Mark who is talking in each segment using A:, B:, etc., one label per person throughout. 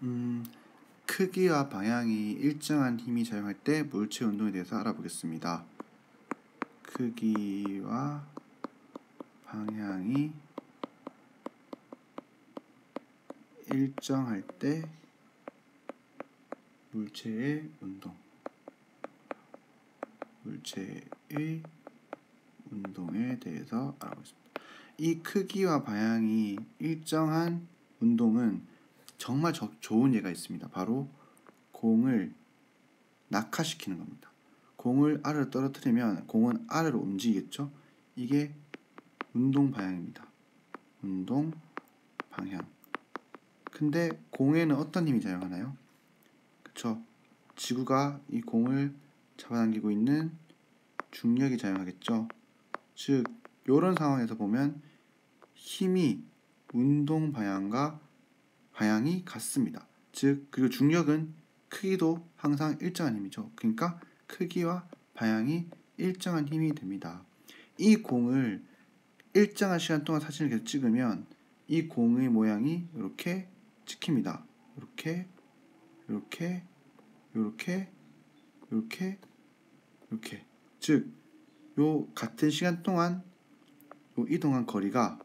A: 음, 크기와 방향이 일정한 힘이 작용할 때 물체 운동에 대해서 알아보겠습니다. 크기와 방향이 일정할 때 물체의 운동에 대해서 알아보겠습니다. 이 크기와 방향이 일정한 운동은 정말 좋은 예가 있습니다. 바로 공을 낙하시키는 겁니다. 공을 아래로 떨어뜨리면 공은 아래로 움직이겠죠. 이게 운동 방향입니다. 운동 방향. 근데 공에는 어떤 힘이 작용하나요? 그쵸? 지구가 이 공을 잡아당기고 있는 중력이 작용하겠죠. 즉, 이런 상황에서 보면 힘이 운동 방향과 방향이 같습니다. 즉, 그리고 중력은 크기도 항상 일정한 힘이죠. 그러니까 크기와 방향이 일정한 힘이 됩니다. 이 공을 일정한 시간 동안 사진을 계속 찍으면 이 공의 모양이 이렇게 찍힙니다. 이렇게, 이렇게, 이렇게, 이렇게, 이렇게. 즉, 요 같은 시간 동안 요 이동한 거리가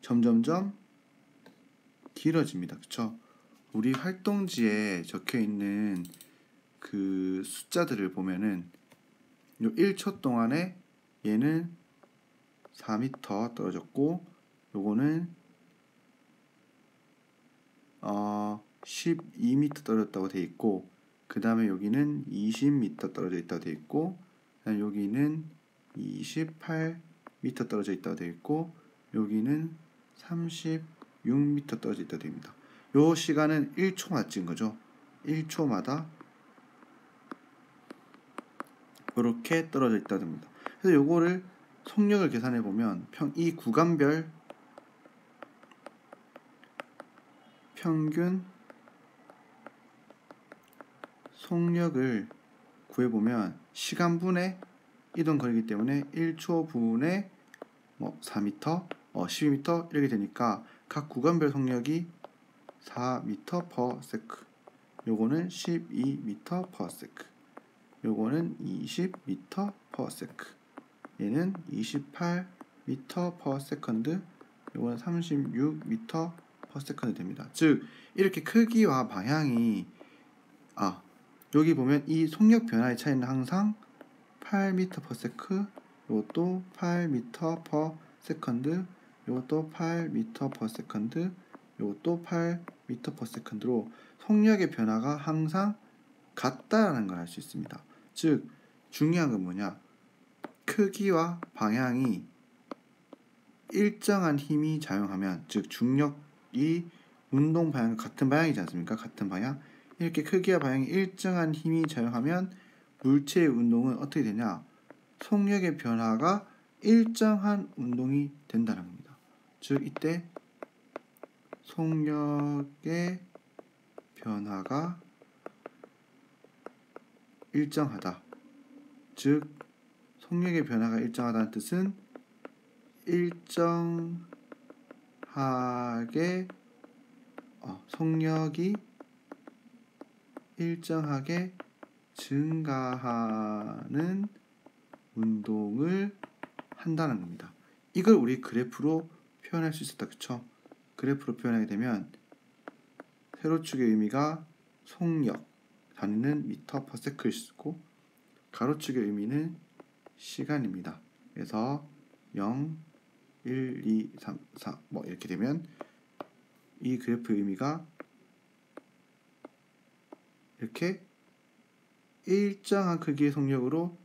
A: 점점점 길어집니다. 그쵸? 우리 활동지에 적혀 있는 그 숫자들을 보면은 요 1초 동안에 얘는 4m 떨어졌고 요거는 12m 떨어졌다고 돼 있고, 그 다음에 여기는 20m 떨어져 있다고 돼 있고, 그다음에 여기는 28m 떨어져 있다고 돼 있고, 여기는 36m 떨어져 있다고 됩니다. 요 시간은 1초마다 찍은 거죠. 1초마다 이렇게 떨어져 있다고 됩니다. 그래서 요거를 속력을 계산해 보면 이 구간별 평균 속력을 구해보면 시간분의 이동 거리이기 때문에 1초분에 4m, 12m 이렇게 되니까 각 구간별 속력이 4m/s, 요거는 12m/s, 요거는 20m/s, 얘는 28m/s, 요거는 36m/s 됩니다. 즉 이렇게 크기와 방향이 여기 보면 이 속력 변화의 차이는 항상 8m/s, 이것도 8m/s, 이것도 8m/s, 이것도 8m/s로 속력의 변화가 항상 같다라는 걸 알 수 있습니다. 즉 중요한 건 뭐냐? 크기와 방향이 일정한 힘이 작용하면, 즉 중력이 운동 방향과 같은 방향이지 않습니까? 같은 방향. 이렇게 크기와 방향이 일정한 힘이 작용하면 물체의 운동은 어떻게 되냐? 속력의 변화가 일정한 운동이 된다는 겁니다. 즉 이때 속력의 변화가 일정하다. 즉 속력의 변화가 일정하다는 뜻은 속력이 일정하게 증가하는 운동을 한다는 겁니다. 이걸 우리 그래프로 표현할 수 있었다. 그쵸? 그래프로 표현하게 되면 세로축의 의미가 속력, 단위는 m/s일 수 있고, 가로축의 의미는 시간입니다. 그래서 0, 1, 2, 3, 4 이렇게 되면 이 그래프의 의미가 이렇게 일정한 크기의 속력으로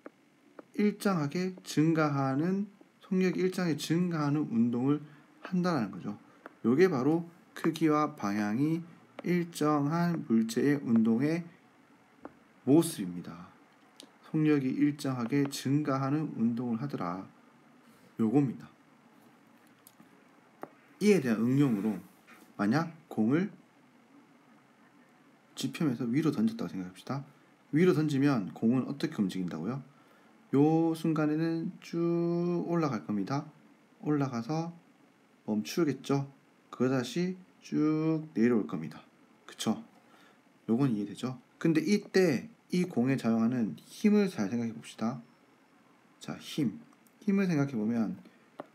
A: 일정하게 증가하는, 속력이 일정하게 증가하는 운동을 한다는 거죠. 이게 바로 크기와 방향이 일정한 물체의 운동의 모습입니다. 속력이 일정하게 증가하는 운동을 하더라. 요겁니다. 이에 대한 응용으로 만약 공을 지평에서 위로 던졌다고 생각합시다. 위로 던지면 공은 어떻게 움직인다고요? 요 순간에는 쭉 올라갈 겁니다. 올라가서 멈추겠죠. 그거 다시 쭉 내려올 겁니다. 그쵸? 요건 이해되죠? 근데 이때 이 공에 작용하는 힘을 잘 생각해 봅시다. 자, 힘을 생각해 보면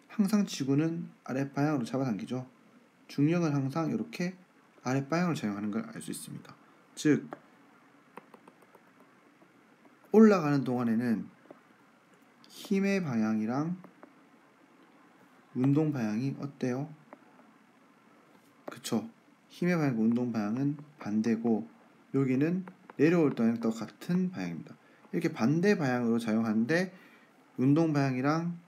A: 항상 지구는 아랫방향으로 잡아당기죠. 중력은 항상 이렇게 아랫방향으로 작용하는 걸 알 수 있습니다. 즉 올라가는 동안에는 힘의 방향이랑 운동 방향이 어때요? 그쵸? 힘의 방향과 운동 방향은 반대고 여기는 내려올 방향과 같은 방향입니다. 이렇게 반대 방향으로 작용하는데 운동 방향이랑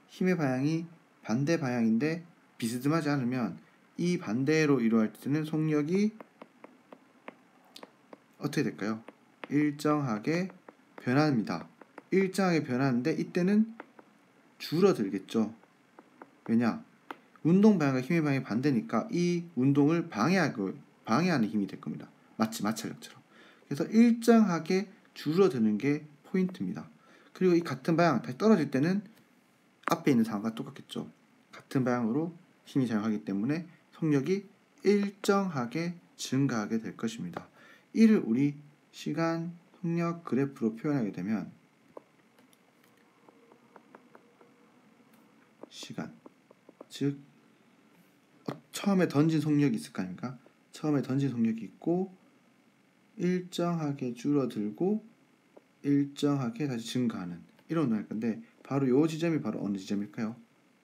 A: 힘의 방향이 반대 방향인데 비스듬하지 않으면 이 반대로 이루어질 때는 속력이 어떻게 될까요? 일정하게 변합니다. 일정하게 변하는데 이때는 줄어들겠죠. 왜냐? 운동 방향과 힘의 방향이 반대니까 이 운동을 방해하는 힘이 될 겁니다. 마치 마찰력처럼. 그래서 일정하게 줄어드는 게 포인트입니다. 그리고 이 같은 방향 다시 떨어질 때는 앞에 있는 상황과 똑같겠죠. 같은 방향으로 힘이 작용하기 때문에 속력이 일정하게 증가하게 될 것입니다. 이를 우리 시간 속력 그래프로 표현하게 되면 시간, 즉 처음에 던진 속력이 있을 거 아닙니까? 처음에 던진 속력이 있고 일정하게 줄어들고 일정하게 다시 증가하는 이런 운동을 할 건데 바로 이 지점이 바로 어느 지점일까요?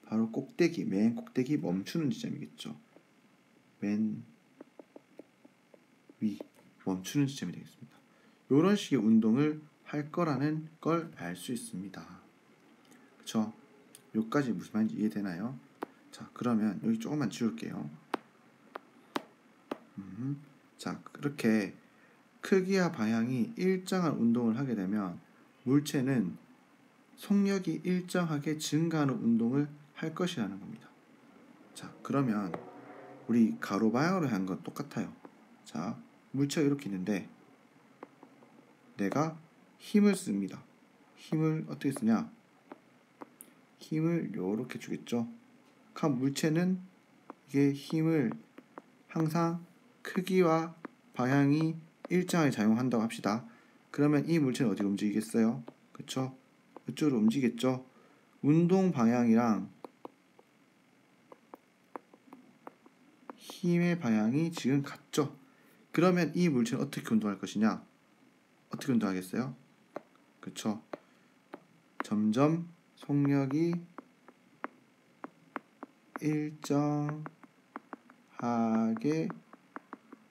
A: 바로 꼭대기, 맨 꼭대기 멈추는 지점이겠죠. 맨 위 멈추는 지점이 되겠습니다. 이런 식의 운동을 할 거라는 걸 알 수 있습니다. 그쵸? 여기까지 무슨 말인지 이해되나요? 자, 그러면 여기 조금만 지울게요. 자, 그렇게 크기와 방향이 일정한 운동을 하게 되면 물체는 속력이 일정하게 증가하는 운동을 할 것이라는 겁니다. 자, 그러면 우리 가로 방향으로 한 건 똑같아요. 자, 물체가 이렇게 있는데 내가 힘을 씁니다. 힘을 어떻게 쓰냐? 힘을 이렇게 주겠죠. 그럼 물체는 이게 힘을 항상 크기와 방향이 일정하게 작용한다고 합시다. 그러면 이 물체는 어디로 움직이겠어요? 그쵸? 이쪽으로 움직이겠죠. 운동 방향이랑 힘의 방향이 지금 같죠. 그러면 이 물체는 어떻게 운동할 것이냐? 어떻게 운동하겠어요? 그쵸? 점점 속력이 일정하게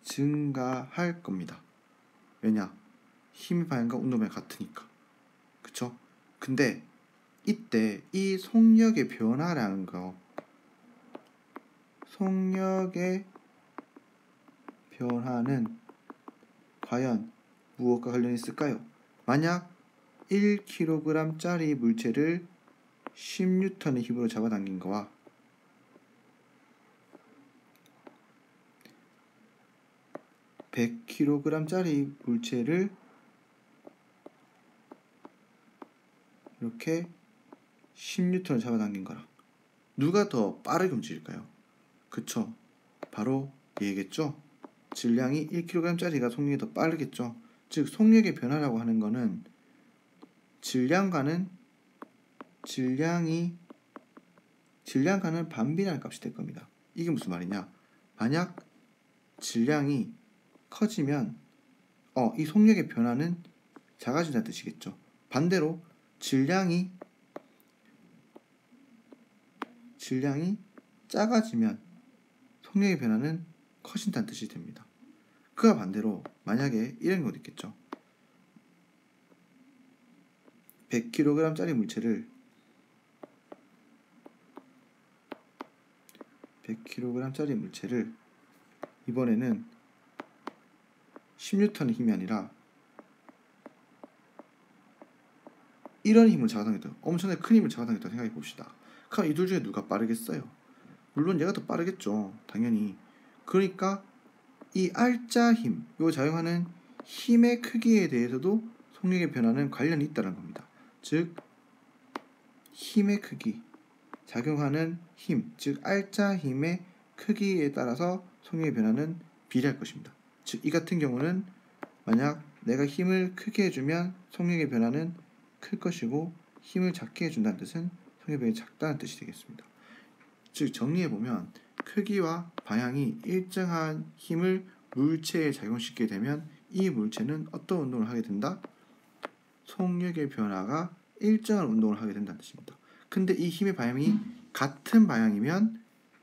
A: 증가할 겁니다. 왜냐? 힘의 방향과 운동 방향이 같으니까. 그쵸? 근데 이때 이 속력의 변화라는 거, 속력의 변화는 과연 무엇과 관련이 있을까요? 만약 1kg짜리 물체를 10N의 힘으로 잡아당긴 거와 100kg짜리 물체를 이렇게 10N을 잡아당긴 거랑 누가 더 빠르게 움직일까요? 그쵸? 바로 얘겠죠? 질량이 1kg짜리가 속력이 더 빠르겠죠? 즉 속력의 변화라고 하는 거는 질량과는 반비례할 값이 될 겁니다. 이게 무슨 말이냐? 만약 질량이 커지면 이 속력의 변화는 작아진다는 뜻이겠죠. 반대로 질량이 작아지면 속력의 변화는 커진다는 뜻이 됩니다. 그와 반대로 만약에 이런 경우도 있겠죠. 100kg짜리 물체를 100kg짜리 물체를 이번에는 10N의 힘이 아니라 이런 힘을 잡아당겼다. 엄청나게 큰 힘을 잡아당겼다 생각해 봅시다. 그럼 이 둘 중에 누가 빠르겠어요? 물론 얘가 더 빠르겠죠. 당연히. 그러니까 이 R자 힘, 요 작용하는 힘의 크기에 대해서도 속력의 변화는 관련이 있다는 겁니다. 즉 힘의 크기, 작용하는 힘, 즉 R자 힘의 크기에 따라서 속력의 변화는 비례할 것입니다. 즉 이 같은 경우는 만약 내가 힘을 크게 해주면 속력의 변화는 클 것이고 힘을 작게 해준다는 뜻은 속력의 변화가 작다는 뜻이 되겠습니다. 즉 정리해보면 크기와 방향이 일정한 힘을 물체에 작용시키게 되면 이 물체는 어떤 운동을 하게 된다? 속력의 변화가 일정한 운동을 하게 된다는 뜻입니다. 근데 이 힘의 방향이 같은 방향이면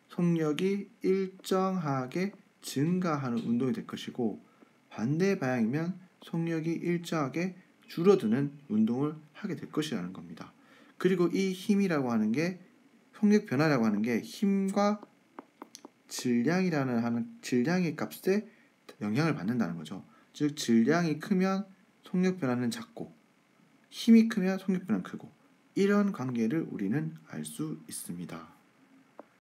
A: 속력이 일정하게 증가하는 운동이 될 것이고 반대 방향이면 속력이 일정하게 줄어드는 운동을 하게 될 것이라는 겁니다. 그리고 이 힘이라고 하는 게 속력 변화라고 하는 게 힘과 질량의 값에 영향을 받는다는 거죠. 즉 질량이 크면 속력 변화는 작고 힘이 크면 속력 변화는 크고 이런 관계를 우리는 알 수 있습니다.